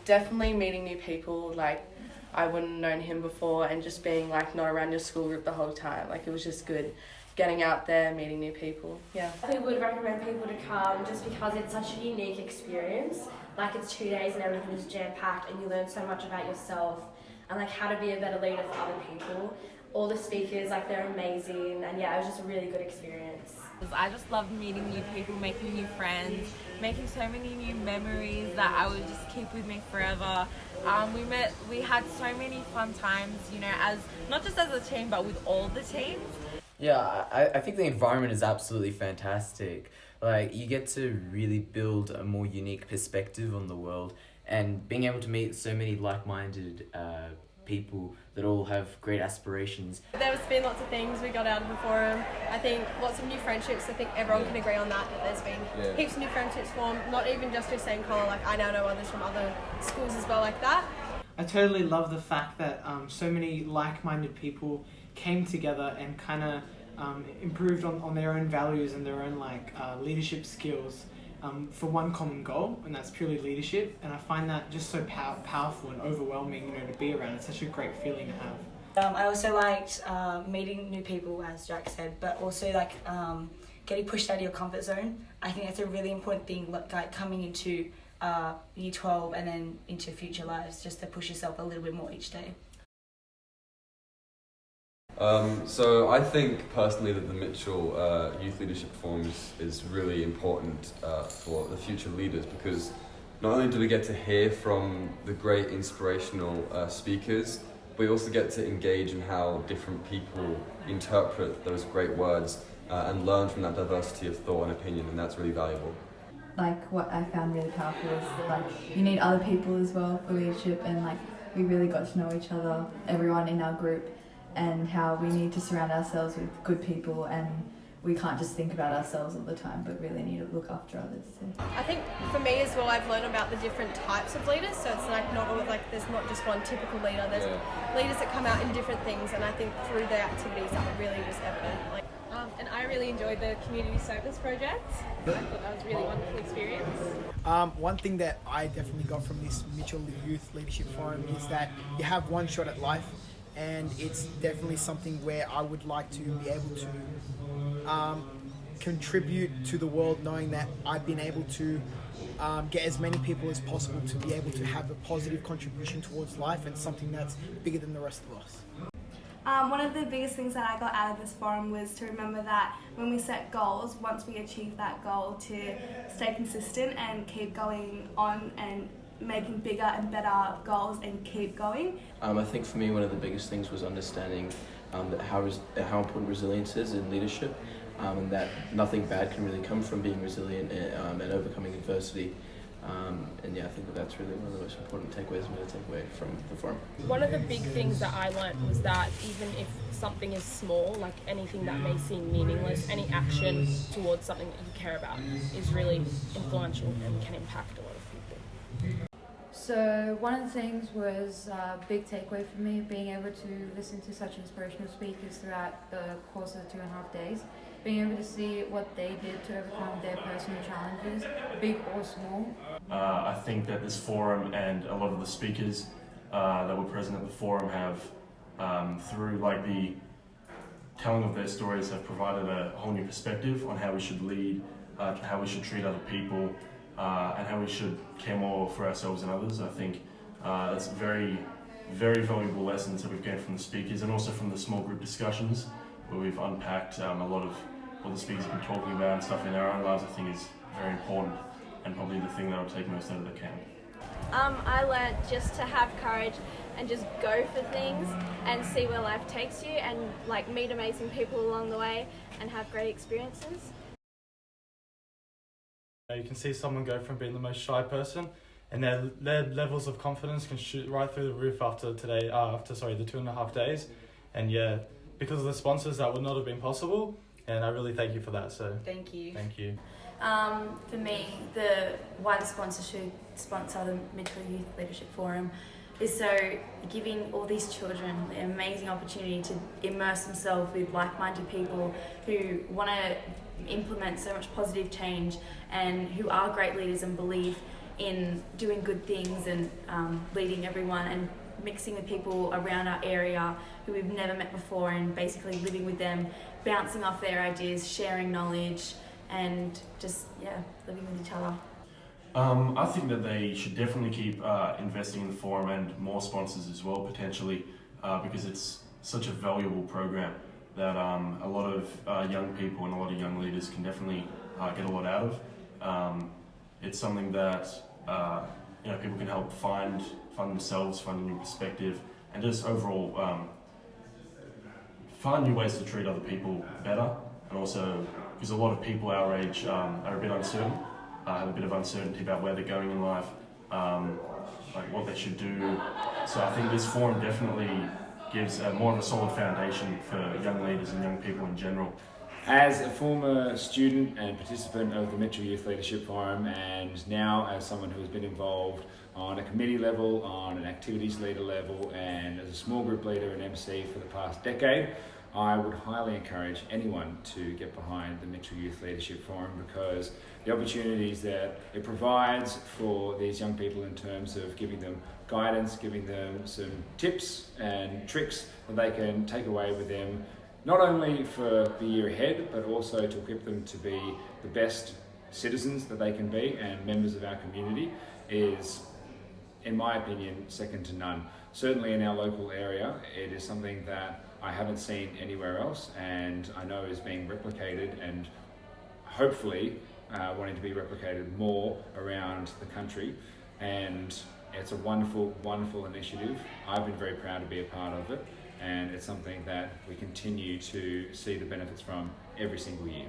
Definitely meeting new people, like I wouldn't have known him before, and just being like not around your school group the whole time. Like it was just good getting out there, meeting new people. Yeah. I would recommend people to come just because it's such a unique experience. Like it's 2 days and everything is jam-packed and you learn so much about yourself and like how to be a better leader for other people. All the speakers, like they're amazing, and yeah, it was just a really good experience. I just love meeting new people, making new friends, making so many new memories that I would just keep with me forever. We had so many fun times, you know, as not just as a team, but with all the teams. Yeah, I think the environment is absolutely fantastic. Like, you get to really build a more unique perspective on the world, and being able to meet so many like-minded people that all have great aspirations. There's been lots of things we got out of the forum. I think lots of new friendships. I think everyone can agree on that there's been heaps of new friendships formed, not even just with St. Connor, like I now know others from other schools as well like that. I totally love the fact that so many like-minded people came together and kind of improved on their own values and their own leadership skills for one common goal, and that's purely leadership. And I find that just so powerful and overwhelming, you know, to be around. It's such a great feeling to have. I also liked meeting new people, as Jack said, but also getting pushed out of your comfort zone. I think that's a really important thing, like coming into year 12 and then into future lives, just to push yourself a little bit more each day. So I think personally that the Mitchell Youth Leadership Forum is really important for the future leaders, because not only do we get to hear from the great inspirational speakers, but we also get to engage in how different people interpret those great words and learn from that diversity of thought and opinion, and that's really valuable. Like, what I found really powerful is like you need other people as well for leadership, and like we really got to know each other, everyone in our group, and how we need to surround ourselves with good people, and we can't just think about ourselves all the time, but really need to look after others too. I think for me as well, I've learned about the different types of leaders, so it's like not all, like there's not just one typical leader, there's leaders that come out in different things, and I think through the activities that really was evident. And I really enjoyed the community service project. I thought that was a really wonderful experience. One thing that I definitely got from this Mitchell Youth Leadership Forum is that you have one shot at life, and it's definitely something where I would like to be able to contribute to the world, knowing that I've been able to get as many people as possible to be able to have a positive contribution towards life, and something that's bigger than the rest of us. One of the biggest things that I got out of this forum was to remember that when we set goals, once we achieve that goal, to stay consistent and keep going on and making bigger and better goals and keep going. I think for me one of the biggest things was understanding that how important resilience is in leadership, and that nothing bad can really come from being resilient and overcoming adversity. And yeah, I think that's really one of the most important takeaways I'm going to take away from the forum. One of the big things that I learnt was that even if something is small, like anything that may seem meaningless, any action towards something that you care about is really influential and can impact a lot of people. So one of the things was a big takeaway for me, being able to listen to such inspirational speakers throughout the course of the 2.5 days, being able to see what they did to overcome their personal challenges, big or small. I think that this forum and a lot of the speakers that were present at the forum have, through the telling of their stories, have provided a whole new perspective on how we should lead, how we should treat other people, and how we should care more for ourselves and others. I think that's very, very valuable lessons that we've gained from the speakers, and also from the small group discussions where we've unpacked a lot of what the speakers have been talking about and stuff in our own lives. I think is very important, and probably the thing that I'll take most out of the camp. I learned just to have courage and just go for things and see where life takes you, and meet amazing people along the way and have great experiences. You can see someone go from being the most shy person, and their levels of confidence can shoot right through the roof after the 2.5 days. And yeah, because of the sponsors, that would not have been possible, and I really thank you for that. So thank you. Thank you. For me, why the sponsors should sponsor the Mitchell Youth Leadership Forum is so giving all these children an amazing opportunity to immerse themselves with like-minded people who want to implement so much positive change and who are great leaders and believe in doing good things and leading everyone and mixing with people around our area who we've never met before, and basically living with them, bouncing off their ideas, sharing knowledge, and just living with each other. I think that they should definitely keep investing in the forum and more sponsors as well, potentially, because it's such a valuable program that a lot of young people and a lot of young leaders can definitely get a lot out of. It's something that people can help find themselves, find a new perspective, and just overall find new ways to treat other people better. And also, because a lot of people our age are a bit uncertain, have a bit of uncertainty about where they're going in life, like what they should do. So I think this forum definitely gives more of a solid foundation for young leaders and young people in general. As a former student and participant of the Mitchell Youth Leadership Forum, and now as someone who has been involved on a committee level, on an activities leader level, and as a small group leader and MC for the past decade, I would highly encourage anyone to get behind the Mitchell Youth Leadership Forum, because the opportunities that it provides for these young people in terms of giving them guidance, giving them some tips and tricks that they can take away with them, not only for the year ahead, but also to equip them to be the best citizens that they can be and members of our community, is, in my opinion, second to none. Certainly in our local area, it is something that I haven't seen anywhere else, and I know is being replicated and hopefully wanting to be replicated more around the country. And it's a wonderful, wonderful initiative. I've been very proud to be a part of it, and it's something that we continue to see the benefits from every single year.